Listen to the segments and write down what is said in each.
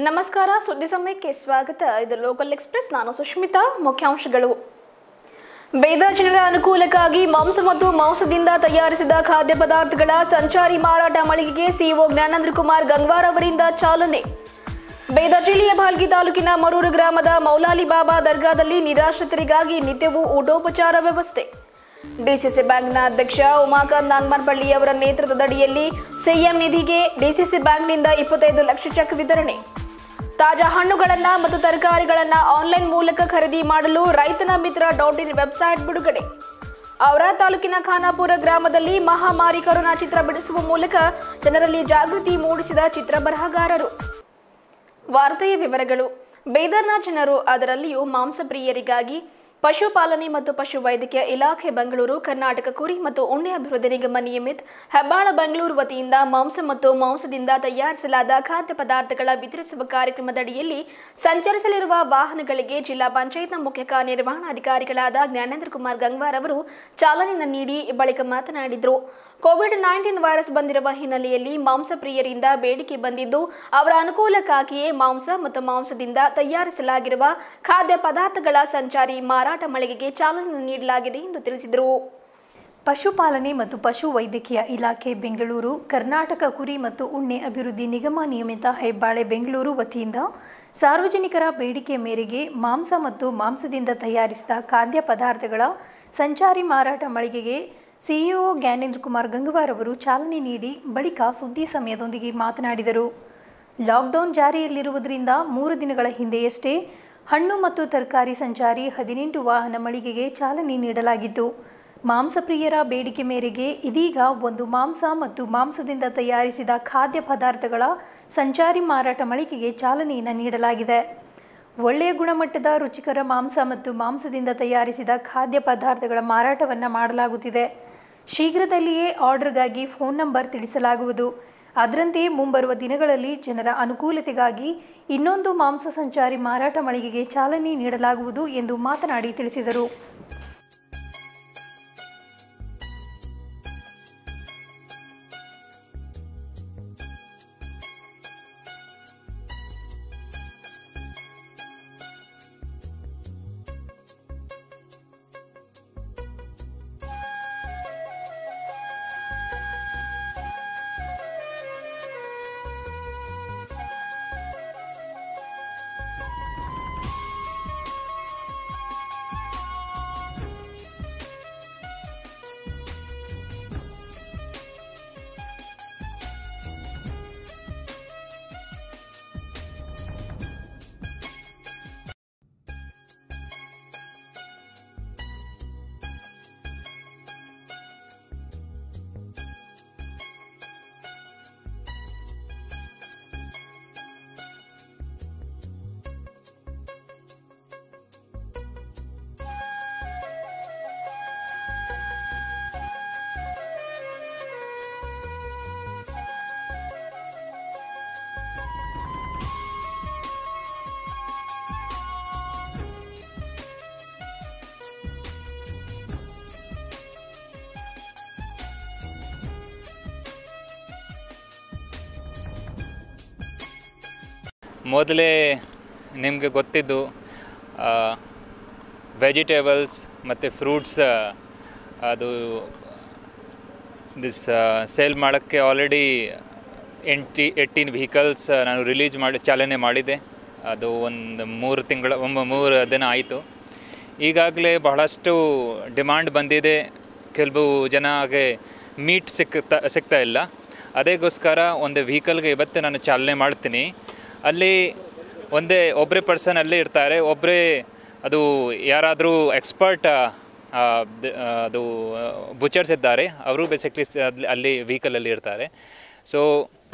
ನಮಸ್ಕಾರ ಸುದ್ದಿ ಸಮಯಕ್ಕೆ ಸ್ವಾಗತ. ಇದು ಲೋಕಲ್ ಎಕ್ಸ್‌ಪ್ರೆಸ್. ನಾನು ಸುಷ್ಮಿತಾ. ಮುಖ್ಯಾಂಶಗಳು. ಬೀದರ್ ಜನರ ಅನುಕೂಲಕ್ಕಾಗಿ ಮಾಂಸ ಮತ್ತು ಮಾಂಸದಿಂದ ತಯಾರಿಸಿದ ಖಾದ್ಯ ಪದಾರ್ಥಗಳ ಸಂಚಾರಿ ಮಾರಾಟ ಮಳಿಗೆಗೆ ಸಿಇಒ ಜ್ಞಾನೇಂದ್ರ ಕುಮಾರ್ ಗಂಗ್ವಾರ್ ಅವರಿಂದ ಚಾಲನೆ. ಬೀದರ್ ಜಿಲ್ಲೆಯ ಭಾಲ್ಗಿ ತಾಲೂಕಿನ ಮರೂರು ಗ್ರಾಮದ ಮೌಲಾಲಿ ಬಾಬಾ ದರ್ಗಾದಲ್ಲಿ ನಿರಾಶ್ರಿತರಿಗಾಗಿ ನಿತ್ಯವೂ ಊಟೋಪಚಾರ ವ್ಯವಸ್ಥೆ. ಡಿಸಿಸಿ ಬ್ಯಾಂಕ್ನ ಅಧ್ಯಕ್ಷ ಉಮಾಕಾಂತ್ ನಾಗಮರಪಳ್ಳಿ ಅವರ ನೇತೃತ್ವದಡಿಯಲ್ಲಿ ಸಿಎಂ ನಿಧಿಗೆ ಡಿಸಿಸಿ ಬ್ಯಾಂಕ್ನಿಂದ 25 ಲಕ್ಷ ಚೆಕ್ ವಿತರಣೆ. ತಾಜಾ ಹಣ್ಣುಗಳನ್ನು ಮತ್ತು ತರಕಾರಿಗಳನ್ನು ಆನ್ಲೈನ್ ಮೂಲಕ ಖರೀದಿ ಮಾಡಲು ರೈತನ ಮಿತ್ರ .in ವೆಬ್ಸೈಟ್ ಬಿಡುಗಡೆ. ಔರಾ ತಾಲೂಕಿನ ಖಾನಾಪುರ ಗ್ರಾಮದಲ್ಲಿ ಮಹಾಮಾರಿ ಕೊರೋನಾ ಚಿತ್ರ ಬಿಡಿಸುವ ಮೂಲಕ ಜನರಲ್ಲಿ ಜಾಗೃತಿ ಮೂಡಿಸಿದ ಚಿತ್ರ ಬರಹಗಾರರು. ವಾರ್ತೆಯ ವಿವರಗಳು. ಬೀದರ್ನ ಜನರು, ಅದರಲ್ಲಿಯೂ ಮಾಂಸಪ್ರಿಯರಿಗಾಗಿ ಪಶುಪಾಲನೆ ಮತ್ತು ಪಶುವೈದ್ಯಕೀಯ ಇಲಾಖೆ ಬೆಂಗಳೂರು, ಕರ್ನಾಟಕ ಕುರಿ ಮತ್ತು ಉಣ್ಣೆ ಅಭಿವೃದ್ಧಿ ನಿಗಮ ನಿಯಮಿತ ಹೆಬ್ಬಾಳ ಬೆಂಗಳೂರು ವತಿಯಿಂದ ಮಾಂಸ ಮತ್ತು ಮಾಂಸದಿಂದ ತಯಾರಿಸಲಾದ ಖಾದ್ಯ ಪದಾರ್ಥಗಳ ವಿತರಿಸುವ ಕಾರ್ಯಕ್ರಮದಡಿಯಲ್ಲಿ ಸಂಚರಿಸಲಿರುವ ವಾಹನಗಳಿಗೆ ಜಿಲ್ಲಾ ಪಂಚಾಯತ್ನ ಮುಖ್ಯ ಕಾರ್ಯನಿರ್ವಹಣಾಧಿಕಾರಿಗಳಾದ ಜ್ಞಾನೇಂದ್ರ ಕುಮಾರ್ ಗಂಗ್ವಾರ್ ಅವರು ಚಾಲನೆ ನೀಡಿ ಬಳಿಕ ಮಾತನಾಡಿದರು. ಕೋವಿಡ್-19 ವೈರಸ್ ಬಂದಿರುವ ಹಿನ್ನೆಲೆಯಲ್ಲಿ ಮಾಂಸಪ್ರಿಯರಿಂದ ಬೇಡಿಕೆ ಬಂದಿದ್ದು, ಅವರ ಅನುಕೂಲಕ್ಕಾಗಿಯೇ ಮಾಂಸ ಮತ್ತು ಮಾಂಸದಿಂದ ತಯಾರಿಸಲಾಗಿರುವ ಖಾದ್ಯ ಪದಾರ್ಥಗಳ ಸಂಚಾರಿ ಮಾರಾಟ ಮಳಿಗೆಗೆ ಚಾಲನೆ ನೀಡಲಾಗಿದೆ ಎಂದು ತಿಳಿಸಿದರು. ಪಶುಪಾಲನೆ ಮತ್ತು ಪಶು ವೈದ್ಯಕೀಯ ಇಲಾಖೆ ಬೆಂಗಳೂರು, ಕರ್ನಾಟಕ ಕುರಿ ಮತ್ತು ಉಣ್ಣೆ ಅಭಿವೃದ್ಧಿ ನಿಗಮ ನಿಯಮಿತ ಹೆಬ್ಬಾಳೆ ಬೆಂಗಳೂರು ವತಿಯಿಂದ ಸಾರ್ವಜನಿಕರ ಬೇಡಿಕೆ ಮೇರೆಗೆ ಮಾಂಸ ಮತ್ತು ಮಾಂಸದಿಂದ ತಯಾರಿಸಿದ ಖಾದ್ಯ ಪದಾರ್ಥಗಳ ಸಂಚಾರಿ ಮಾರಾಟ ಮಳಿಗೆಗೆ ಸಿಇಒ ಜ್ಞಾನೇಂದ್ರ ಕುಮಾರ್ ಗಂಗ್ವಾರ್ ಅವರು ಚಾಲನೆ ನೀಡಿ ಬಳಿಕ ಸುದ್ದಿ ಸಮಯದೊಂದಿಗೆ ಮಾತನಾಡಿದರು. ಲಾಕ್ಡೌನ್ ಜಾರಿಯಲ್ಲಿರುವುದರಿಂದ 3 ದಿನಗಳ ಹಿಂದೆಯಷ್ಟೇ ಹಣ್ಣು ಮತ್ತು ತರಕಾರಿ ಸಂಚಾರಿ 18 ವಾಹನ ಮಳಿಗೆಗೆ ಚಾಲನೆ ನೀಡಲಾಗಿತ್ತು. ಮಾಂಸಪ್ರಿಯರ ಬೇಡಿಕೆ ಮೇರೆಗೆ ಇದೀಗ ಒಂದು ಮಾಂಸ ಮತ್ತು ಮಾಂಸದಿಂದ ತಯಾರಿಸಿದ ಖಾದ್ಯ ಪದಾರ್ಥಗಳ ಸಂಚಾರಿ ಮಾರಾಟ ಮಳಿಗೆಗೆ ಚಾಲನೆಯನ್ನು ನೀಡಲಾಗಿದೆ. ಒಳ್ಳೆಯ ಗುಣಮಟ್ಟದ ರುಚಿಕರ ಮಾಂಸ ಮತ್ತು ಮಾಂಸದಿಂದ ತಯಾರಿಸಿದ ಖಾದ್ಯ ಪದಾರ್ಥಗಳ ಮಾರಾಟವನ್ನು ಮಾಡಲಾಗುತ್ತಿದೆ. ಶೀಘ್ರದಲ್ಲಿಯೇ ಆರ್ಡರ್ಗಾಗಿ ಫೋನ್ ನಂಬರ್ ತಿಳಿಸಲಾಗುವುದು. ಅದರಂತೆ ಮುಂಬರುವ ದಿನಗಳಲ್ಲಿ ಜನರ ಅನುಕೂಲತೆಗಾಗಿ ಇನ್ನೊಂದು ಮಾಂಸ ಸಂಚಾರಿ ಮಾರಾಟ ಮಳಿಗೆಗೆ ಚಾಲನೆ ನೀಡಲಾಗುವುದು ಎಂದು ಮಾತನಾಡಿ ತಿಳಿಸಿದರು. ಮೊದಲೇ ನಿಮಗೆ ಗೊತ್ತಿದ್ದು ವೆಜಿಟೇಬಲ್ಸ್ ಮತ್ತು ಫ್ರೂಟ್ಸ್ ಅದು ಸೇಲ್ ಮಾಡೋಕ್ಕೆ ಆಲ್ರೆಡಿ 18 ವೆಹಿಕಲ್ಸ್ ನಾನು ರಿಲೀಸ್ ಮಾಡಿ ಚಾಲನೆ ಮಾಡಿದೆ. ಅದು ಒಂದು 3 ದಿನ ಆಯಿತು. ಈಗಾಗಲೇ ಬಹಳಷ್ಟು ಡಿಮಾಂಡ್ ಬಂದಿದೆ. ಕೆಲವು ಜನಗೆ ಮೀಟ್ ಸಿಗ್ತಾ ಇಲ್ಲ. ಅದಕ್ಕೋಸ್ಕರ ಒಂದು ವೆಹಿಕಲ್ಗೆ ಇವತ್ತು ನಾನು ಚಾಲನೆ ಮಾಡ್ತೀನಿ. ಅಲ್ಲಿ ಒಬ್ಬರೇ ಪರ್ಸನ್ ಅಲ್ಲೇ ಇರ್ತಾರೆ. ಒಬ್ಬರೇ ಅದು ಯಾರಾದರೂ ಎಕ್ಸ್ಪರ್ಟ್ ಅದು ಬುಚರ್ಸ್ ಇದ್ದಾರೆ, ಅವರು ಬೇಸಿಕ್ಲಿ ಅಲ್ಲಿ ವೆಹಿಕಲಲ್ಲಿ ಇರ್ತಾರೆ. ಸೊ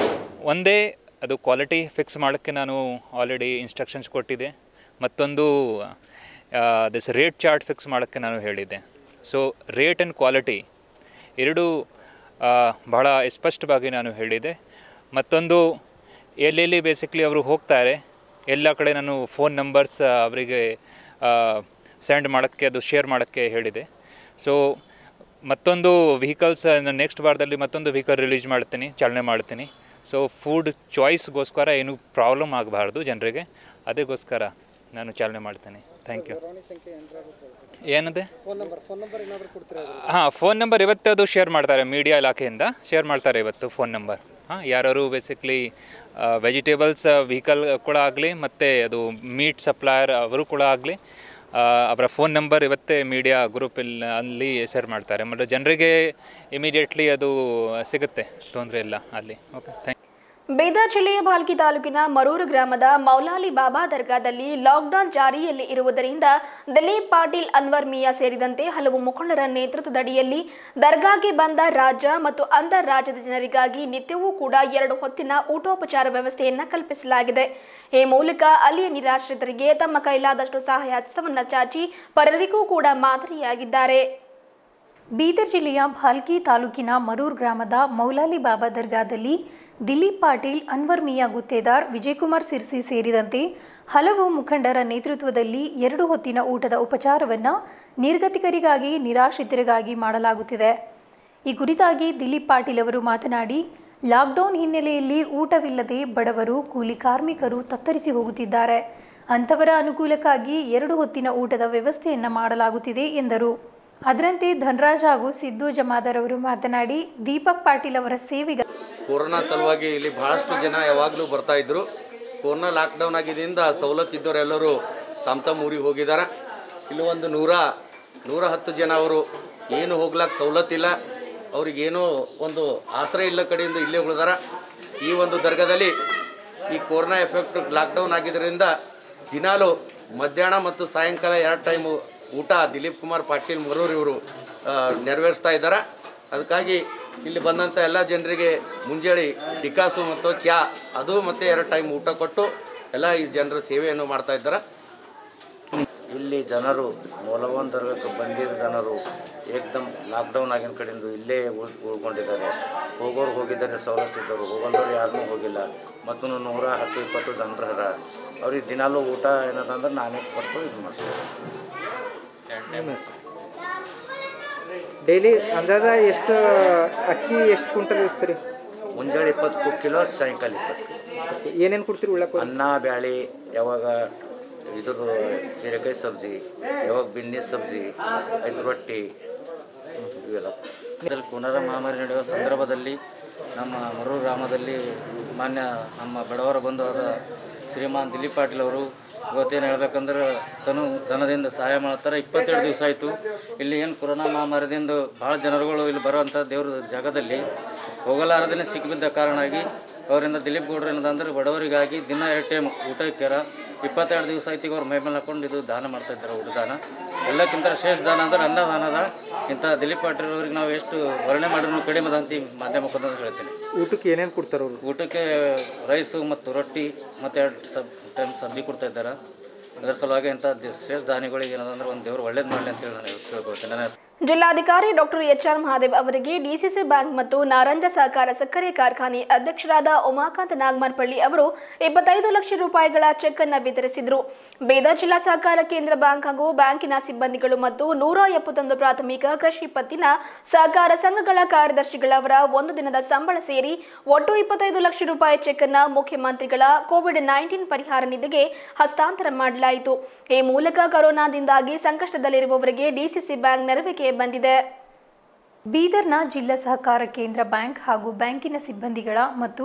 ಒಂದೇ ಅದು ಕ್ವಾಲಿಟಿ ಫಿಕ್ಸ್ ಮಾಡೋಕ್ಕೆ ನಾನು ಆಲ್ರೆಡಿ ಇನ್ಸ್ಟ್ರಕ್ಷನ್ಸ್ ಕೊಟ್ಟಿದ್ದೆ. ಮತ್ತೊಂದು ರೇಟ್ ಚಾರ್ಟ್ ಫಿಕ್ಸ್ ಮಾಡೋಕ್ಕೆ ನಾನು ಹೇಳಿದ್ದೆ. ಸೊ ರೇಟ್ ಆ್ಯಂಡ್ ಕ್ವಾಲಿಟಿ ಎರಡೂ ಬಹಳ ಸ್ಪಷ್ಟವಾಗಿ ನಾನು ಹೇಳಿದೆ. ಮತ್ತೊಂದು ಎಲ್ಲೆಲ್ಲಿ ಬೇಸಿಕ್ಲಿ ಅವರು ಹೋಗ್ತಾರೆ ಎಲ್ಲ ಕಡೆ ನಾನು ಫೋನ್ ನಂಬರ್ಸ್ ಅವರಿಗೆ ಸೆಂಡ್ ಮಾಡೋಕ್ಕೆ, ಅದು ಶೇರ್ ಮಾಡೋಕ್ಕೆ ಹೇಳಿದೆ. ಸೊ ಮತ್ತೊಂದು ವೆಹಿಕಲ್ಸ್ ನೆಕ್ಸ್ಟ್ ವಾರದಲ್ಲಿ ಮತ್ತೊಂದು ವೆಹಿಕಲ್ ರಿಲೀಸ್ ಮಾಡ್ತೀನಿ, ಚಾಲನೆ ಮಾಡ್ತೀನಿ. ಸೊ ಫುಡ್ ಚಾಯ್ಸ್ಗೋಸ್ಕರ ಏನೂ ಪ್ರಾಬ್ಲಮ್ ಆಗಬಾರ್ದು ಜನರಿಗೆ, ಅದಕ್ಕೋಸ್ಕರ ನಾನು ಚಾಲನೆ ಮಾಡ್ತೇನೆ. Thank you. ಏನದೆ ಹಾಂ, ಫೋನ್ ನಂಬರ್ ಇವತ್ತು ಅದು ಶೇರ್ ಮಾಡ್ತಾರೆ, ಮೀಡಿಯಾ ಇಲಾಖೆಯಿಂದ ಶೇರ್ ಮಾಡ್ತಾರೆ ಇವತ್ತು ಫೋನ್ ನಂಬರ್. ಹಾಂ, ಯಾರು ಬೇಸಿಕ್ಲಿ ವೆಜಿಟೇಬಲ್ಸ್ ವೆಹಿಕಲ್ ಕೂಡ ಆಗಲಿ ಮತ್ತು ಅದು ಮೀಟ್ ಸಪ್ಲೈಯರ್ ಅವರು ಕೂಡ ಆಗಲಿ, ಅವರ ಫೋನ್ ನಂಬರ್ ಇವತ್ತೇ ಮೀಡಿಯಾ ಗ್ರೂಪಲ್ಲಿ ಶೇರ್ ಮಾಡ್ತಾರೆ. ಮತ್ತು ಜನರಿಗೆ ಇಮಿಡಿಯೇಟ್ಲಿ ಅದು ಸಿಗುತ್ತೆ, ತೊಂದರೆ ಇಲ್ಲ ಅಲ್ಲಿ. Okay, thank you. ಬೀದರ್ ಜಿಲ್ಲೆಯ ಭಾಲ್ಕಿ ತಾಲೂಕಿನ ಮರೂರು ಗ್ರಾಮದ ಮೌಲಾಲಿ ಬಾಬಾ ದರ್ಗಾದಲ್ಲಿ ಲಾಕ್ಡೌನ್ ಜಾರಿಯಲ್ಲಿ ಇರುವುದರಿಂದ ದಿಲೀಪ್ ಪಾಟೀಲ್, ಅನ್ವರ್ ಮಿಯಾ ಸೇರಿದಂತೆ ಹಲವು ಮುಖಂಡರ ನೇತೃತ್ವದಡಿಯಲ್ಲಿ ದರ್ಗಾಗೆ ಬಂದ ರಾಜ್ಯ ಮತ್ತು ಅಂತರ್ ರಾಜ್ಯದ ಜನರಿಗಾಗಿ ನಿತ್ಯವೂ ಕೂಡ 2 ಹೊತ್ತಿನ ಊಟೋಪಚಾರ ವ್ಯವಸ್ಥೆಯನ್ನು ಕಲ್ಪಿಸಲಾಗಿದೆ. ಈ ಮೂಲಕ ಅಲ್ಲಿಯ ನಿರಾಶ್ರಿತರಿಗೆ ತಮ್ಮ ಕೈಲಾದಷ್ಟು ಸಹಾಯ ಹಸ್ತವನ್ನು ಚಾಚಿ ಪರರಿಗೂ ಕೂಡ ಮಾದರಿಯಾಗಿದ್ದಾರೆ. ಬೀದರ್ ಜಿಲ್ಲೆಯ ಭಾಲ್ಕಿ ತಾಲೂಕಿನ ಮರೂರ್ ಗ್ರಾಮದ ಮೌಲಾಲಿ ಬಾಬಾ ದರ್ಗಾದಲ್ಲಿ ದಿಲೀಪ್ ಪಾಟೀಲ್, ಅನ್ವರ್ ಮಿಯಾ ಗುತ್ತೇದಾರ್, ವಿಜಯಕುಮಾರ್ ಸಿರ್ಸಿ ಸೇರಿದಂತೆ ಹಲವು ಮುಖಂಡರ ನೇತೃತ್ವದಲ್ಲಿ 2 ಹೊತ್ತಿನ ಊಟದ ಉಪಚಾರವನ್ನು ನಿರ್ಗತಿಕರಿಗಾಗಿ, ನಿರಾಶ್ರಿತರಿಗಾಗಿ ಮಾಡಲಾಗುತ್ತಿದೆ. ಈ ಕುರಿತಾಗಿ ದಿಲೀಪ್ ಪಾಟೀಲ್ ಅವರು ಮಾತನಾಡಿ, ಲಾಕ್ಡೌನ್ ಹಿನ್ನೆಲೆಯಲ್ಲಿ ಊಟವಿಲ್ಲದೆ ಬಡವರು, ಕೂಲಿ ಕಾರ್ಮಿಕರು ತತ್ತರಿಸಿ ಹೋಗುತ್ತಿದ್ದಾರೆ. ಅಂಥವರ ಅನುಕೂಲಕ್ಕಾಗಿ 2 ಹೊತ್ತಿನ ಊಟದ ವ್ಯವಸ್ಥೆಯನ್ನು ಮಾಡಲಾಗುತ್ತಿದೆ ಎಂದರು. ಅದರಂತೆ ಧನರಾಜ್ ಹಾಗೂ ಸಿದ್ದು ಜಮಾದಾರ್ ಅವರು ಮಾತನಾಡಿ, ದೀಪಕ್ ಪಾಟೀಲ್ ಅವರ ಸೇವೆಗೆ ಕೊರೋನಾ ಸಲುವಾಗಿ ಇಲ್ಲಿ ಬಹಳಷ್ಟು ಜನ ಯಾವಾಗಲೂ ಬರ್ತಾ ಇದ್ರು. ಕೊರೋನಾ ಲಾಕ್ಡೌನ್ ಆಗಿದ್ದರಿಂದ ಸವಲತ್ತು ಇದ್ದವರೆಲ್ಲರೂ ತಮ್ಮ ಊರಿಗೆ ಹೋಗಿದ್ದಾರೆ. ಇಲ್ಲಿ ಒಂದು 110 ಜನ ಅವರು ಏನು ಹೋಗ್ಲಾಕ ಸವಲತ್ತಿಲ್ಲ, ಅವ್ರಿಗೇನೋ ಒಂದು ಆಶ್ರಯ ಇಲ್ಲ ಕಡೆಯಿಂದ ಇಲ್ಲೇ ಉಳಿದಾರ. ಈ ಒಂದು ದರ್ಗಾದಲ್ಲಿ ಈ ಕೊರೋನಾ ಎಫೆಕ್ಟ್ ಲಾಕ್ಡೌನ್ ಆಗಿದ್ದರಿಂದ ದಿನಾಲು ಮಧ್ಯಾಹ್ನ ಮತ್ತು ಸಾಯಂಕಾಲ 2 ಟೈಮು ಊಟ ದಿಲೀಪ್ ಕುಮಾರ್ ಪಾಟೀಲ್ ಮರೂರ್ ಇವರು ನೆರವೇರಿಸ್ತಾ ಇದ್ದಾರೆ. ಅದಕ್ಕಾಗಿ ಇಲ್ಲಿ ಬಂದಂಥ ಎಲ್ಲ ಜನರಿಗೆ ಮುಂಜಾನೆ ಡಿಕಾಸು ಮತ್ತು ಚಾ ಅದು ಮತ್ತು 2 ಟೈಮ್ ಊಟ ಕೊಟ್ಟು ಎಲ್ಲ ಈ ಜನರ ಸೇವೆಯನ್ನು ಮಾಡ್ತಾ ಇದ್ದಾರೆ. ಇಲ್ಲಿ ಜನರು ಮೂಲವನ್ ದರ್ಗಕ್ಕೆ ಬಂದಿದ್ದ ಜನರು ಏಕದಮ್ ಲಾಕ್ಡೌನ್ ಆಗಿನ ಕಡೆಯಿಂದ ಇಲ್ಲೇ ಉಳ್ಕೊಂಡಿದ್ದಾರೆ. ಹೋಗೋರು ಹೋಗಿದ್ದಾರೆ, ಸವಲತ್ತಿದ್ದವರು, ಹೋಗೋರು ಯಾರನ್ನೂ ಹೋಗಿಲ್ಲ. ಮತ್ತು 110-120 ಜನರು ಅದ. ಅವ್ರಿಗೆ ದಿನಾಲೂ ಊಟ ಏನದಂದ್ರೆ ನಾನೇ ಕೊಟ್ಟು ಇದು ಮಾಡ್ತೀವಿ. ಡೈಲಿ ಅಂದಾಜ ಎಷ್ಟು ಅಕ್ಕಿ ಎಷ್ಟು ಕ್ವಿಂಟಲ್ ಇಸ್ತೀರಿ? ಮುಂಜಾನೆ 20 ಕಿಲೋ, ಸಾಯಂಕಾಲ 20. ಏನೇನು ಕೊಡ್ತೀರಿ ಉಳ್ಳಕ್ಕೆ? ಅನ್ನ, ಬ್ಯಾಳಿ, ಯಾವಾಗ ಇದ್ರ ಹೀರೆಕಾಯಿ ಸಬ್ಜಿ, ಯಾವಾಗ ಬಿನ್ನಿ ಸಬ್ಜಿ, 5 ರೊಟ್ಟಿ ಇವೆಲ್ಲ. ಕೊರೋನಾ ಮಹಾಮಾರಿ ನಡೆಯುವ ಸಂದರ್ಭದಲ್ಲಿ ನಮ್ಮ ಮರೂರು ಗ್ರಾಮದಲ್ಲಿ ಮಾನ್ಯ ನಮ್ಮ ಬಡವರ ಬಂಧುವಾದ ಶ್ರೀಮಾನ್ ದಿಲೀಪ್ ಪಾಟೀಲ್ ಅವರು ಇವತ್ತೇನು ಹೇಳ್ಬೇಕಂದ್ರೆ ಧನದಿಂದ ಸಹಾಯ ಮಾಡ್ತಾರೆ. 22 ದಿವಸ ಆಯಿತು. ಇಲ್ಲಿ ಏನು ಕೊರೋನಾ ಮಹಾಮಾರಿದಿಂದ ಭಾಳ ಜನರುಗಳು ಇಲ್ಲಿ ಬರುವಂಥ ದೇವ್ರ ಜಾಗದಲ್ಲಿ ಹೋಗಲಾರದೇ ಸಿಕ್ಕಿಬಿದ್ದ ಕಾರಣಾಗಿ ಅವರಿಂದ ದಿಲೀಪ್ ಗೌಡ್ರು ಏನದಂದ್ರೆ ಬಡವರಿಗಾಗಿ ದಿನ 2 ಟೈಮ್ ಊಟ ಇಕ್ಕ್ಯಾರ. 22 ದಿವಸ ಆಯ್ತು ಈಗ ಅವ್ರು ಮೈಮೇಲೆ ಹಾಕೊಂಡು ಇದು ದಾನ ಮಾಡ್ತಾಯಿದ್ದಾರೆ. ಊಟ ದಾನ ಎಲ್ಲಕ್ಕಿಂತ ಶ್ರೇಷ್ಠ ದಾನ ಅಂದ್ರೆ ಅನ್ನದಾನದ. ಇಂಥ ದಿಲೀಪ್ ಪಾಟೀಲ್ ಅವ್ರಿಗೆ ನಾವು ಎಷ್ಟು ವರ್ಣನೆ ಮಾಡಿದ್ರು ಕಡಿಮೆ ಅದಂತ ಈ ಮಾಧ್ಯಮ ಮುಖಾಂತರ ಹೇಳ್ತೀನಿ. ಊಟಕ್ಕೆ ಏನೇನು ಕೊಡ್ತಾರೆ ಅವರು? ಊಟಕ್ಕೆ ರೈಸು ಮತ್ತು ರೊಟ್ಟಿ ಮತ್ತು 2 ಟೈಮ್ ಸಬ್ಜಿ ಕೊಡ್ತಾ ಇದ್ದಾರೆ. ಅದರ ಸಲುವಾಗಿ ಇಂಥ ಶ್ರೇಷ್ಠ ದಾನಿಗಳಿಗೆ ಏನದಂದ್ರೆ ಒಂದು ದೇವರು ಒಳ್ಳೇದು ಮಾಡಲಿ ಅಂತೇಳಿ ನಾನು ಕೇಳ್ಕೊಳ್ತೇನೆ. ಜಿಲ್ಲಾಧಿಕಾರಿ ಡಾಕ್ಟರ್ HR ಮಹಾದೇವ್ ಅವರಿಗೆ ಡಿಸಿಸಿ ಬ್ಯಾಂಕ್ ಮತ್ತು ನಾರಂಜ ಸಹಕಾರ ಸಕ್ಕರೆ ಕಾರ್ಖಾನೆ ಅಧ್ಯಕ್ಷರಾದ ಉಮಾಕಾಂತ್ ನಾಗಮಾರ್ಪಳ್ಳಿ ಅವರು 25 ಲಕ್ಷ ರೂಪಾಯಿಗಳ ಚೆಕ್ ಅನ್ನು ವಿತರಿಸಿದರು. ಬೀದರ್ ಜಿಲ್ಲಾ ಸಹಕಾರ ಕೇಂದ್ರ ಬ್ಯಾಂಕ್ ಹಾಗೂ ಬ್ಯಾಂಕಿನ ಸಿಬ್ಬಂದಿಗಳು ಮತ್ತು 171 ಪ್ರಾಥಮಿಕ ಕೃಷಿ ಪತ್ತಿನ ಸಹಕಾರ ಸಂಘಗಳ ಕಾರ್ಯದರ್ಶಿಗಳವರ 1 ದಿನದ ಸಂಬಳ ಸೇರಿ ಒಟ್ಟು 25 ಲಕ್ಷ ರೂಪಾಯಿ ಚೆಕ್ ಅನ್ನು ಮುಖ್ಯಮಂತ್ರಿಗಳ ಕೋವಿಡ್-19 ಪರಿಹಾರ ನಿಧಿಗೆ ಹಸ್ತಾಂತರ ಮಾಡಲಾಯಿತು. ಈ ಮೂಲಕ ಕೊರೋನಾದಿಂದಾಗಿ ಸಂಕಷ್ಟದಲ್ಲಿರುವವರಿಗೆ ಡಿಸಿಸಿ ಬ್ಯಾಂಕ್ ನೆರವಿಗೆ ಬಂದಿದೆ. ಬೀದರ್ನ ಜಿಲ್ಲಾ ಸಹಕಾರ ಕೇಂದ್ರ ಬ್ಯಾಂಕ್ ಹಾಗೂ ಬ್ಯಾಂಕಿನ ಸಿಬ್ಬಂದಿಗಳ ಮತ್ತು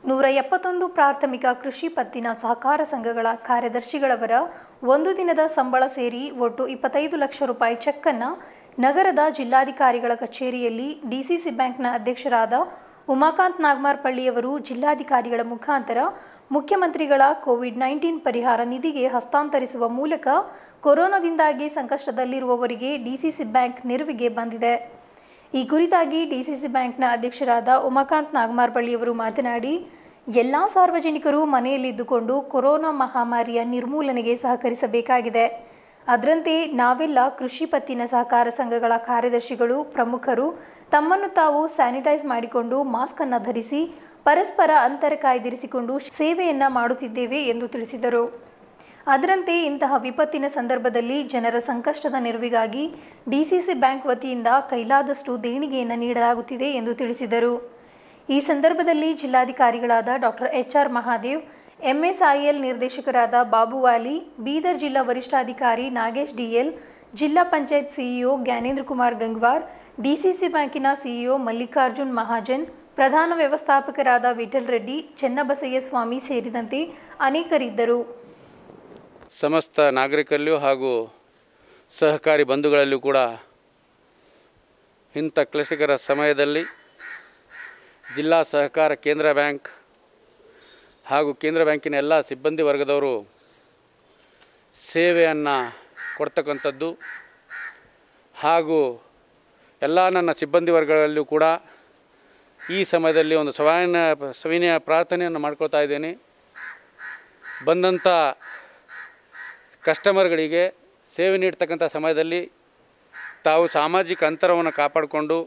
171 ಪ್ರಾಥಮಿಕ ಕೃಷಿ ಪತ್ತಿನ ಸಹಕಾರ ಸಂಘಗಳ ಕಾರ್ಯದರ್ಶಿಗಳವರ 1 ದಿನದ ಸಂಬಳ ಸೇರಿ ಒಟ್ಟು 25 ಲಕ್ಷ ರೂಪಾಯಿ ಚೆಕ್ ಅನ್ನು ನಗರದ ಜಿಲ್ಲಾಧಿಕಾರಿಗಳ ಕಚೇರಿಯಲ್ಲಿ ಡಿಸಿಸಿ ಬ್ಯಾಂಕ್ನ ಅಧ್ಯಕ್ಷರಾದ ಉಮಾಕಾಂತ್ ನಾಗಮಾರ್ಪಳ್ಳಿಯವರು ಜಿಲ್ಲಾಧಿಕಾರಿಗಳ ಮುಖಾಂತರ ಮುಖ್ಯಮಂತ್ರಿಗಳ ಕೋವಿಡ್-19 ಪರಿಹಾರ ನಿಧಿಗೆ ಹಸ್ತಾಂತರಿಸುವ ಮೂಲಕ ಕೊರೋನಾದಿಂದಾಗಿ ಸಂಕಷ್ಟದಲ್ಲಿರುವವರಿಗೆ ಡಿಸಿಸಿ ಬ್ಯಾಂಕ್ ನೆರವಿಗೆ ಬಂದಿದೆ. ಈ ಕುರಿತಾಗಿ ಡಿಸಿಸಿ ಬ್ಯಾಂಕ್ನ ಅಧ್ಯಕ್ಷರಾದ ಉಮಾಕಾಂತ್ ನಾಗಮಾರ್ಪಳ್ಳಿಯವರು ಮಾತನಾಡಿ, ಎಲ್ಲ ಸಾರ್ವಜನಿಕರು ಮನೆಯಲ್ಲಿದ್ದುಕೊಂಡು ಕೊರೋನಾ ಮಹಾಮಾರಿಯ ನಿರ್ಮೂಲನೆಗೆ ಸಹಕರಿಸಬೇಕಾಗಿದೆ. ಅದರಂತೆ ನಾವೆಲ್ಲ ಕೃಷಿ ಪತ್ತಿನ ಸಹಕಾರ ಸಂಘಗಳ ಕಾರ್ಯದರ್ಶಿಗಳು, ಪ್ರಮುಖರು ತಮ್ಮನ್ನು ತಾವು ಸ್ಯಾನಿಟೈಸ್ ಮಾಡಿಕೊಂಡು ಮಾಸ್ಕ್ ಅನ್ನು ಧರಿಸಿ ಪರಸ್ಪರ ಅಂತರ ಕಾಯ್ದಿರಿಸಿಕೊಂಡು ಸೇವೆಯನ್ನ ಮಾಡುತ್ತಿದ್ದೇವೆ ಎಂದು ತಿಳಿಸಿದರು. ಅದರಂತೆ ಇಂತಹ ವಿಪತ್ತಿನ ಸಂದರ್ಭದಲ್ಲಿ ಜನರ ಸಂಕಷ್ಟದ ನೆರವಿಗಾಗಿ ಡಿಸಿಸಿ ಬ್ಯಾಂಕ್ ವತಿಯಿಂದ ಕೈಲಾದಷ್ಟು ದೇಣಿಗೆಯನ್ನು ನೀಡಲಾಗುತ್ತಿದೆ ಎಂದು ತಿಳಿಸಿದರು. ಈ ಸಂದರ್ಭದಲ್ಲಿ ಜಿಲ್ಲಾಧಿಕಾರಿಗಳಾದ ಡಾಕ್ಟರ್ HR ಮಹಾದೇವ್, MSIL ನಿರ್ದೇಶಕರಾದ ಬಾಬುವಾಲಿ, ಬೀದರ್ ಜಿಲ್ಲಾ ವರಿಷ್ಠಾಧಿಕಾರಿ ನಾಗೇಶ್ DL, ಜಿಲ್ಲಾ ಪಂಚಾಯತ್ CEO ಜ್ಞಾನೇಂದ್ರ ಕುಮಾರ್ ಗಂಗ್ವಾರ್, DCC ಬ್ಯಾಂಕಿನ CEO ಮಲ್ಲಿಕಾರ್ಜುನ್ ಮಹಾಜನ್, ಪ್ರಧಾನ ವ್ಯವಸ್ಥಾಪಕರಾದ ವಿಠಲ್ ರೆಡ್ಡಿ, ಚೆನ್ನಬಸಯ್ಯ ಸ್ವಾಮಿ ಸೇರಿದಂತೆ ಅನೇಕರಿದ್ದರು. ಸಮಸ್ತ ನಾಗರಿಕರಲ್ಲಿಯೂ ಹಾಗೂ ಸಹಕಾರಿ ಬಂಧುಗಳಲ್ಲಿಯೂ ಕೂಡ ಇಂಥ ಕ್ಲಿಷ್ಟಕರ ಸಮಯದಲ್ಲಿ ಜಿಲ್ಲಾ ಸಹಕಾರ ಕೇಂದ್ರ ಬ್ಯಾಂಕ್ ಹಾಗೂ ಕೇಂದ್ರ ಬ್ಯಾಂಕಿನ ಎಲ್ಲ ಸಿಬ್ಬಂದಿ ವರ್ಗದವರು ಸೇವೆಯನ್ನು ಕೊಡ್ತಕ್ಕಂಥದ್ದು ಹಾಗೂ ಎಲ್ಲ ನನ್ನ ಸಿಬ್ಬಂದಿ ವರ್ಗಗಳಲ್ಲಿಯೂ ಕೂಡ ಈ ಸಮಯದಲ್ಲಿ ಒಂದು ಸವಿನಯ ಪ್ರಾರ್ಥನೆಯನ್ನು ಮಾಡ್ಕೊಳ್ತಾ ಇದ್ದೇನೆ. ಬಂದಂಥ ಕಸ್ಟಮರ್ಗಳಿಗೆ ಸೇವೆ ನೀಡ್ತಕ್ಕಂಥ ಸಮಯದಲ್ಲಿ ತಾವು ಸಾಮಾಜಿಕ ಅಂತರವನ್ನು ಕಾಪಾಡಿಕೊಂಡು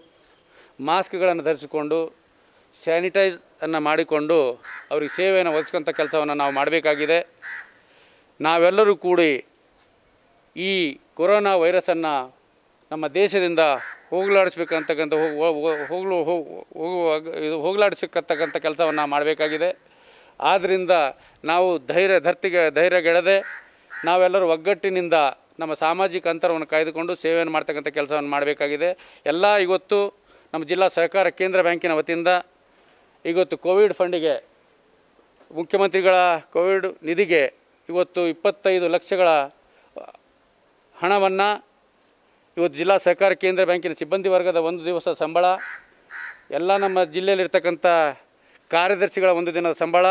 ಮಾಸ್ಕ್ಗಳನ್ನು ಧರಿಸಿಕೊಂಡು ಸ್ಯಾನಿಟೈಸನ್ನು ಮಾಡಿಕೊಂಡು ಅವರಿಗೆ ಸೇವೆಯನ್ನು ಒದಗಿಸ್ಕೊಂಥ ಕೆಲಸವನ್ನು ನಾವು ಮಾಡಬೇಕಾಗಿದೆ. ನಾವೆಲ್ಲರೂ ಕೂಡಿ ಈ ಕೊರೋನಾ ವೈರಸನ್ನು ನಮ್ಮ ದೇಶದಿಂದ ಹೋಗಲಾಡಿಸ್ಬೇಕಂತಕ್ಕಂಥ ಹೋಗಲಾಡಿಸತಕ್ಕಂಥ ಕೆಲಸವನ್ನು ಮಾಡಬೇಕಾಗಿದೆ. ಆದ್ದರಿಂದ ನಾವು ಧೈರ್ಯಗೆಡದೆ ನಾವೆಲ್ಲರೂ ಒಗ್ಗಟ್ಟಿನಿಂದ ನಮ್ಮ ಸಾಮಾಜಿಕ ಅಂತರವನ್ನು ಕಾಯ್ದುಕೊಂಡು ಸೇವೆಯನ್ನು ಮಾಡ್ತಕ್ಕಂಥ ಕೆಲಸವನ್ನು ಮಾಡಬೇಕಾಗಿದೆ. ಎಲ್ಲ ಇವತ್ತು ನಮ್ಮ ಜಿಲ್ಲಾ ಸಹಕಾರ ಕೇಂದ್ರ ಬ್ಯಾಂಕಿನ ವತಿಯಿಂದ ಇವತ್ತು ಕೋವಿಡ್ ಫಂಡಿಗೆ ಮುಖ್ಯಮಂತ್ರಿಗಳ ಕೋವಿಡ್ ನಿಧಿಗೆ ಇವತ್ತು 25 ಲಕ್ಷಗಳ ಹಣವನ್ನು ಇವತ್ತು ಜಿಲ್ಲಾ ಸಹಕಾರ ಕೇಂದ್ರ ಬ್ಯಾಂಕಿನ ಸಿಬ್ಬಂದಿ ವರ್ಗದ ಒಂದು ದಿವಸ ಸಂಬಳ, ಎಲ್ಲ ನಮ್ಮ ಜಿಲ್ಲೆಯಲ್ಲಿರ್ತಕ್ಕಂಥ ಕಾರ್ಯದರ್ಶಿಗಳ ಒಂದು ದಿನದ ಸಂಬಳ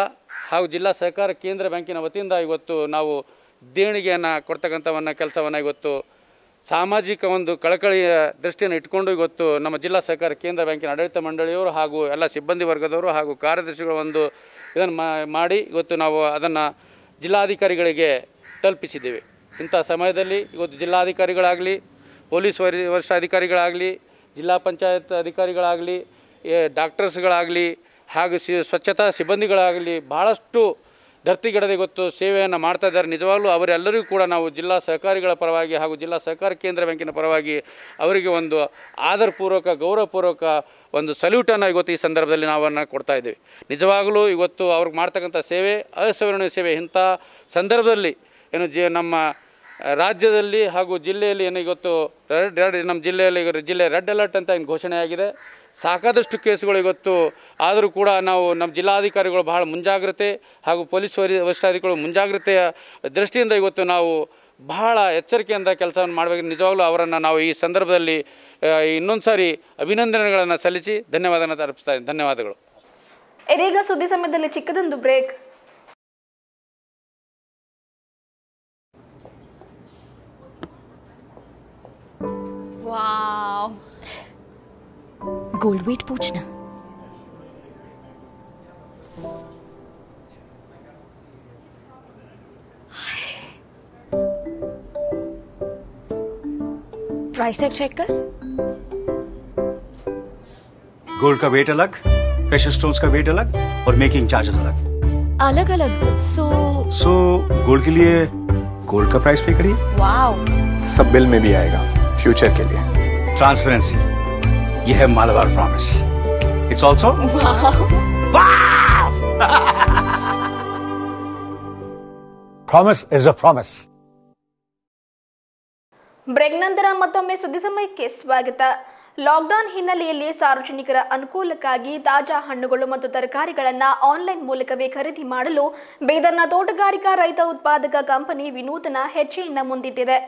ಹಾಗೂ ಜಿಲ್ಲಾ ಸಹಕಾರ ಕೇಂದ್ರ ಬ್ಯಾಂಕಿನ ವತಿಯಿಂದ ಇವತ್ತು ನಾವು ದೇಣಿಗೆಯನ್ನು ಕೊಡ್ತಕ್ಕಂಥವನ್ನು ಕೆಲಸವನ್ನು ಇವತ್ತು ಸಾಮಾಜಿಕ ಒಂದು ಕಳಕಳಿಯ ದೃಷ್ಟಿಯನ್ನು ಇಟ್ಕೊಂಡು ಇವತ್ತು ನಮ್ಮ ಜಿಲ್ಲಾ ಸಹಕಾರ ಕೇಂದ್ರ ಬ್ಯಾಂಕಿನ ಆಡಳಿತ ಮಂಡಳಿಯವರು ಹಾಗೂ ಎಲ್ಲ ಸಿಬ್ಬಂದಿ ವರ್ಗದವರು ಹಾಗೂ ಕಾರ್ಯದರ್ಶಿಗಳ ಒಂದು ಇದನ್ನು ಮಾಡಿ ಇವತ್ತು ನಾವು ಅದನ್ನು ಜಿಲ್ಲಾಧಿಕಾರಿಗಳಿಗೆ ತಲುಪಿಸಿದ್ದೇವೆ. ಇಂಥ ಸಮಯದಲ್ಲಿ ಇವತ್ತು ಜಿಲ್ಲಾಧಿಕಾರಿಗಳಾಗಲಿ, ಪೊಲೀಸ್ ವರಿಷ್ಠಾಧಿಕಾರಿಗಳಾಗಲಿ, ಜಿಲ್ಲಾ ಪಂಚಾಯತ್ ಅಧಿಕಾರಿಗಳಾಗಲಿ, ಡಾಕ್ಟರ್ಸ್ಗಳಾಗಲಿ ಹಾಗೂ ಸ್ವಚ್ಛತಾ ಸಿಬ್ಬಂದಿಗಳಾಗಲಿ ಭಾಳಷ್ಟು ಧರ್ತಿಗಿಡದೆ ಇವತ್ತು ಸೇವೆಯನ್ನು ಮಾಡ್ತಾ ಇದ್ದಾರೆ. ನಿಜವಾಗ್ಲೂ ಅವರೆಲ್ಲರಿಗೂ ಕೂಡ ನಾವು ಜಿಲ್ಲಾ ಸಹಕಾರಿಗಳ ಪರವಾಗಿ ಹಾಗೂ ಜಿಲ್ಲಾ ಸಹಕಾರ ಕೇಂದ್ರ ಬ್ಯಾಂಕಿನ ಪರವಾಗಿ ಅವರಿಗೆ ಒಂದು ಆದರಪೂರ್ವಕ ಗೌರವಪೂರ್ವಕ ಒಂದು ಸಲ್ಯೂಟನ್ನು ಇವತ್ತು ಈ ಸಂದರ್ಭದಲ್ಲಿ ನಾವನ್ನು ಕೊಡ್ತಾ ಇದ್ದೀವಿ. ನಿಜವಾಗಲೂ ಇವತ್ತು ಅವ್ರಿಗೆ ಮಾಡ್ತಕ್ಕಂಥ ಸೇವೆ ಅವಿಸ್ಮರಣೀಯ ಸೇವೆ. ಇಂಥ ಸಂದರ್ಭದಲ್ಲಿ ಏನು ನಮ್ಮ ರಾಜ್ಯದಲ್ಲಿ ಹಾಗೂ ಜಿಲ್ಲೆಯಲ್ಲಿ ಏನು ಇವತ್ತು ನಮ್ಮ ಜಿಲ್ಲೆಯಲ್ಲಿ ಜಿಲ್ಲೆ ರೆಡ್ ಅಲರ್ಟ್ ಅಂತ ಏನು ಘೋಷಣೆಯಾಗಿದೆ. ಸಾಕಾದಷ್ಟು ಕೇಸುಗಳು ಇವತ್ತು ಆದರೂ ಕೂಡ ನಾವು ನಮ್ಮ ಜಿಲ್ಲಾಧಿಕಾರಿಗಳು ಬಹಳ ಮುಂಜಾಗ್ರತೆ ಹಾಗೂ ಪೊಲೀಸ್ ವರಿಷ್ಠಾಧಿಕಾರಿಗಳು ಮುಂಜಾಗ್ರತೆಯ ದೃಷ್ಟಿಯಿಂದ ಇವತ್ತು ನಾವು ಬಹಳ ಎಚ್ಚರಿಕೆಯಿಂದ ಕೆಲಸವನ್ನು ಮಾಡಬೇಕು. ನಿಜವಾಗ್ಲೂ ಅವರನ್ನು ನಾವು ಈ ಸಂದರ್ಭದಲ್ಲಿ ಇನ್ನೊಂದು ಸಾರಿ ಅಭಿನಂದನೆಗಳನ್ನು ಸಲ್ಲಿಸಿ ಧನ್ಯವಾದಗಳನ್ನು ಅರ್ಪಿಸ್ತಾ ಇದ್ದೀನಿ. ಧನ್ಯವಾದಗಳು. ಇದೀಗ ಸುದ್ದಿ ಸಮಯದಲ್ಲಿ ಚಿಕ್ಕದೊಂದು ಬ್ರೇಕ್. वाव, गोल्ड वेट पूछना। प्राइस टैग चेक कर। गोल्ड का वेट अलग, प्रेशर स्टोन्स का वेट अलग और मेकिंग चार्जेस अलग अलग अलग। सो गोल्ड के लिए गोल्ड का प्राइस पे करिए। वाव, सब बिल में भी आएगा फ्यूचर के लिए। ट्रांसपेरेंसी, ये है Malabar promise. It's also promise is a promise. Break ನಂತರ ಮತ್ತೊಮ್ಮೆ ಸುದ್ದಿ ಸಮಯಕ್ಕೆ ಸ್ವಾಗತ. ಲಾಕ್ಡೌನ್ ಹಿನ್ನೆಲೆಯಲ್ಲಿ ಸಾರ್ವಜನಿಕರ ಅನುಕೂಲಕ್ಕಾಗಿ ತಾಜಾ ಹಣ್ಣುಗಳು ಮತ್ತು ತರಕಾರಿಗಳನ್ನು ಆನ್ಲೈನ್ ಮೂಲಕವೇ ಖರೀದಿ ಮಾಡಲು ಬೀದರ್ನ ತೋಟಗಾರಿಕಾ ರೈತ ಉತ್ಪಾದಕ ಕಂಪನಿ ವಿನೂತನ ಹೆಜ್ಜೆಯನ್ನು ಮುಂದಿಟ್ಟಿದೆ.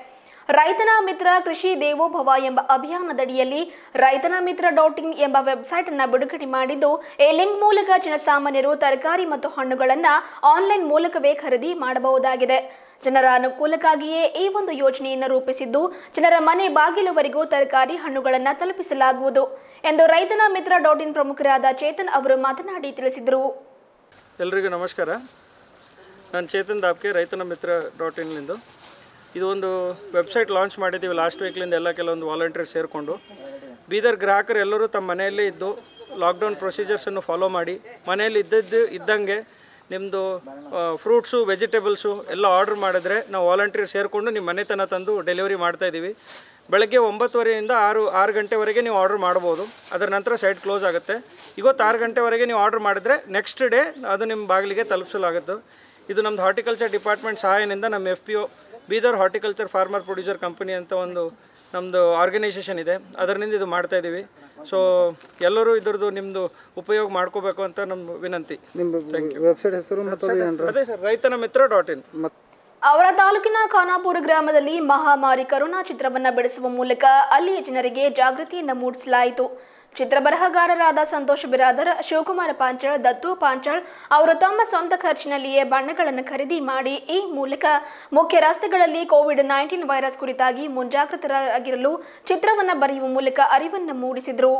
ರೈತನ ಮಿತ್ರ ಕೃಷಿ ದೇವೋಭವ ಎಂಬ ಅಭಿಯಾನದಡಿಯಲ್ಲಿ ರೈತನ ಮಿತ್ರ .in ಎಂಬ ವೆಬ್ಸೈಟ್ ಅನ್ನು ಬಿಡುಗಡೆ ಮಾಡಿದ್ದು, ಈ ಲಿಂಕ್ ಮೂಲಕ ಜನಸಾಮಾನ್ಯರು ತರಕಾರಿ ಮತ್ತು ಹಣ್ಣುಗಳನ್ನು ಆನ್ಲೈನ್ ಮೂಲಕವೇ ಖರೀದಿ ಮಾಡಬಹುದಾಗಿದೆ. ಜನರ ಅನುಕೂಲಕ್ಕಾಗಿಯೇ ಈ ಒಂದು ಯೋಜನೆಯನ್ನು ರೂಪಿಸಿದ್ದು, ಜನರ ಮನೆ ಬಾಗಿಲುವರೆಗೂ ತರಕಾರಿ ಹಣ್ಣುಗಳನ್ನು ತಲುಪಿಸಲಾಗುವುದು ಎಂದು ರೈತನ ಮಿತ್ರ .in ಪ್ರಮುಖರಾದ ಚೇತನ್ ಅವರು ಮಾತನಾಡಿ ತಿಳಿಸಿದರು. ಎಲ್ಲರಿಗೂ ನಮಸ್ಕಾರ. ನಾನು ಚೇತನ್ ದಾಪ್ಕೆ, ರೈತನ ಮಿತ್ರ .inಲಿಂದ ಇದು ಒಂದು ವೆಬ್ಸೈಟ್ ಲಾಂಚ್ ಮಾಡಿದ್ದೀವಿ ಲಾಸ್ಟ್ ವೀಕ್ಲಿಂದ. ಎಲ್ಲ ಕೆಲವೊಂದು ವಾಲಂಟಿಯರ್ ಸೇರಿಕೊಂಡು ಬೀದರ್ ಗ್ರಾಹಕರು ಎಲ್ಲರೂ ತಮ್ಮ ಮನೆಯಲ್ಲೇ ಇದ್ದು ಲಾಕ್ಡೌನ್ ಪ್ರೊಸೀಜರ್ಸನ್ನು ಫಾಲೋ ಮಾಡಿ ಮನೆಯಲ್ಲಿ ಇದ್ದಂಗೆ ನಿಮ್ಮದು ಫ್ರೂಟ್ಸು ವೆಜಿಟೇಬಲ್ಸು ಎಲ್ಲ ಆರ್ಡ್ರ್ ಮಾಡಿದ್ರೆ ನಾವು ವಾಲಂಟಿಯರ್ ಸೇರಿಕೊಂಡು ನಿಮ್ಮ ಮನೆ ತನಕ ತಂದು ಡೆಲಿವರಿ ಮಾಡ್ತಾಯಿದ್ದೀವಿ. ಬೆಳಗ್ಗೆ 9:30ಯಿಂದ 6 ಗಂಟೆವರೆಗೆ ನೀವು ಆರ್ಡರ್ ಮಾಡ್ಬೋದು. ಅದರ ನಂತರ ಸೈಟ್ ಕ್ಲೋಸ್ ಆಗುತ್ತೆ. ಇವತ್ತು 6 ಗಂಟೆವರೆಗೆ ನೀವು ಆರ್ಡರ್ ಮಾಡಿದರೆ ನೆಕ್ಸ್ಟ್ ಡೇ ಅದು ನಿಮ್ಮ ಬಾಗಿಲಿಗೆ ತಲುಪಿಸಲಾಗುತ್ತೆ. ಇದು ನಮ್ಮದು ಹಾರ್ಟಿಕಲ್ಚರ್ ಡಿಪಾರ್ಟ್ಮೆಂಟ್ ಸಹಾಯದಿಂದ ನಮ್ಮ FPO Bidar horticulture farmer producer company ಅಂತ ಒಂದು ನಮ್ಮದು ಆರ್ಗನೈಸೇಷನ್ ಇದೆ, ಅದರಿಂದ ಇದು ಮಾಡ್ತಾಯಿದ್ದೀವಿ. ಸೊ ಎಲ್ಲರೂ ಇದರದ್ದು ನಿಮ್ಮದು ಉಪಯೋಗ ಮಾಡ್ಕೋಬೇಕು ಅಂತ ನಮ್ಮ ವಿನಂತಿ. ವೆಬ್ಸೈಟ್ ಹೆಸರು ಅದೇ ಸರ್, raitanamitra.in. ಅವರ ತಾಲೂಕಿನ ಖಾನಾಪುರ ಗ್ರಾಮದಲ್ಲಿ ಮಹಾಮಾರಿ ಕರೋನಾ ಚಿತ್ರವನ್ನು ಬಿಡಿಸುವ ಮೂಲಕ ಅಲ್ಲಿಯ ಜನರಿಗೆ ಜಾಗೃತಿಯನ್ನು ಮೂಡಿಸಲಾಯಿತು. ಚಿತ್ರ ಬರಹಗಾರರಾದ ಸಂತೋಷ್ ಬಿರಾದರ್, ಶಿವಕುಮಾರ ಪಾಂಚಾಳ್, ದತ್ತು ಪಾಂಚಾಳ್ ಅವರು ತಮ್ಮ ಸ್ವಂತ ಖರ್ಚಿನಲ್ಲಿಯೇ ಬಣ್ಣಗಳನ್ನು ಖರೀದಿ ಮಾಡಿ ಈ ಮೂಲಕ ಮುಖ್ಯ ರಸ್ತೆಗಳಲ್ಲಿ ಕೋವಿಡ್-19 ವೈರಸ್ ಕುರಿತಾಗಿ ಮುಂಜಾಗ್ರತರಾಗಿರಲು ಚಿತ್ರವನ್ನು ಬರೆಯುವ ಮೂಲಕ ಅರಿವನ್ನು ಮೂಡಿಸಿದರು.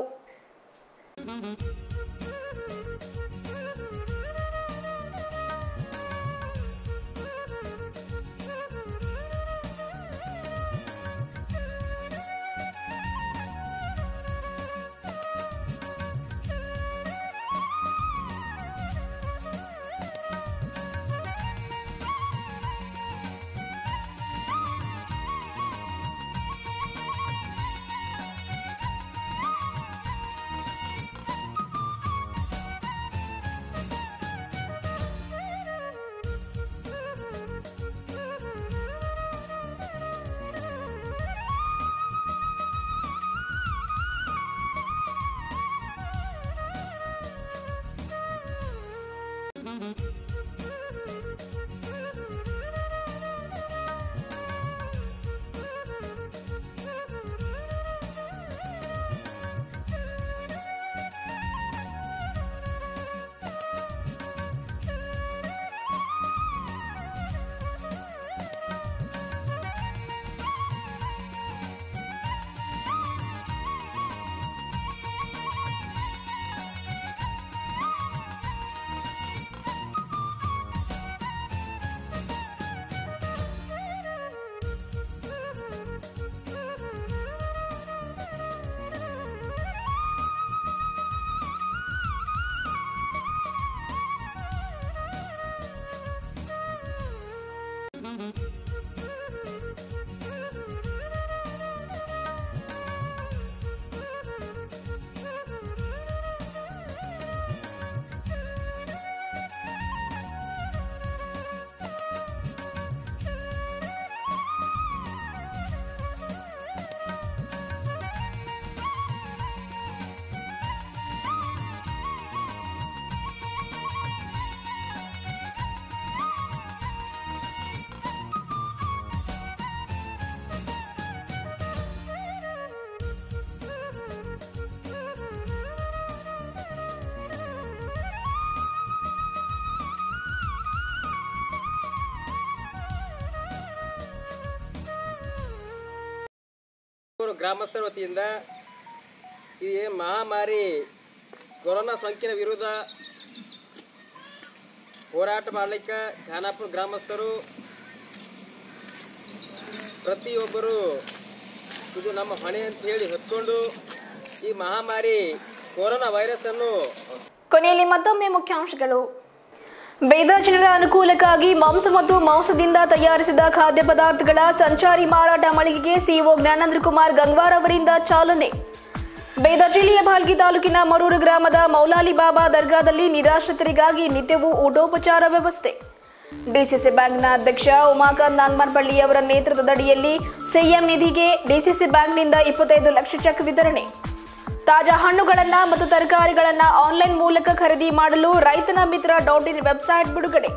ಗ್ರಾಮಸ್ಥರ ವತಿಯಿಂದ ಈ ಮಹಾಮಾರಿ ಕೊರೋನಾ ಸೋಂಕಿನ ವಿರುದ್ಧ ಹೋರಾಟ ಮಾಡಲಿಕ್ಕೆ ಖಾನಾಪುರ ಗ್ರಾಮಸ್ಥರು ಪ್ರತಿಯೊಬ್ಬರು ಇದು ನಮ್ಮ ಹೊಣೆ ಅಂತ ಹೇಳಿ ಹೊತ್ಕೊಂಡು ಈ ಮಹಾಮಾರಿ ಕೊರೋನಾ ವೈರಸ್ ಅನ್ನು ಕೊನೆಯಲ್ಲಿ ಮತ್ತೊಮ್ಮೆ ಮುಖ್ಯಾಂಶಗಳು. ಬೀದರ್ ಜನರ ಅನುಕೂಲಕ್ಕಾಗಿ ಮಾಂಸ ಮತ್ತು ಮಾಂಸದಿಂದ ತಯಾರಿಸಿದ ಖಾದ್ಯ ಪದಾರ್ಥಗಳ ಸಂಚಾರಿ ಮಾರಾಟ ಮಳಿಗೆಗೆ ಸಿಇಒ ಜ್ಞಾನೇಂದ್ರ ಕುಮಾರ್ ಗಂಗ್ವಾರ್ ಅವರಿಂದ ಚಾಲನೆ. ಬೀದರ್ ಜಿಲ್ಲೆಯ ಭಾಲ್ಗಿ ತಾಲೂಕಿನ ಮರೂರು ಗ್ರಾಮದ ಮೌಲಾಲಿ ಬಾಬಾ ದರ್ಗಾದಲ್ಲಿ ನಿರಾಶ್ರಿತರಿಗಾಗಿ ನಿತ್ಯವೂ ಊಟೋಪಚಾರ ವ್ಯವಸ್ಥೆ. ಡಿಸಿಸಿ ಬ್ಯಾಂಕ್ನ ಅಧ್ಯಕ್ಷ ಉಮಾಕಾಂತ್ ನಾಗಮನಪಳ್ಳಿ ಅವರ ನೇತೃತ್ವದಡಿಯಲ್ಲಿ ಸಿಎಂ ನಿಧಿಗೆ ಡಿಸಿಸಿ ಬ್ಯಾಂಕ್ನಿಂದ 25 ಲಕ್ಷ ಚೆಕ್ ವಿತರಣೆ. ತಾಜಾ ಹಣ್ಣುಗಳನ್ನು ಮತ್ತು ತರಕಾರಿಗಳನ್ನು ಆನ್ಲೈನ್ ಮೂಲಕ ಖರೀದಿ ಮಾಡಲು raitanamitra.in ವೆಬ್ಸೈಟ್ ಬಿಡುಗಡೆ.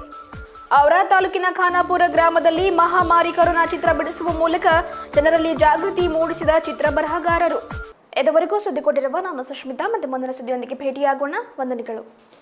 ಅವರ ತಾಲೂಕಿನ ಖಾನಾಪುರ ಗ್ರಾಮದಲ್ಲಿ ಮಹಾಮಾರಿ ಕರೋನಾ ಚಿತ್ರ ಬಿಡಿಸುವ ಮೂಲಕ ಜನರಲ್ಲಿ ಜಾಗೃತಿ ಮೂಡಿಸಿದ ಚಿತ್ರ ಬರಹಗಾರರು. ಇದುವರೆಗೂ ಸುದ್ದಿ ಕೊಟ್ಟಿರುವ ನಾನು ಸುಷ್ಮಿತಾ. ಮತ್ತೆ ಮುಂದಿನ ಸುದ್ದಿಯೊಂದಿಗೆ ಭೇಟಿಯಾಗೋಣ. ವಂದನೆಗಳು.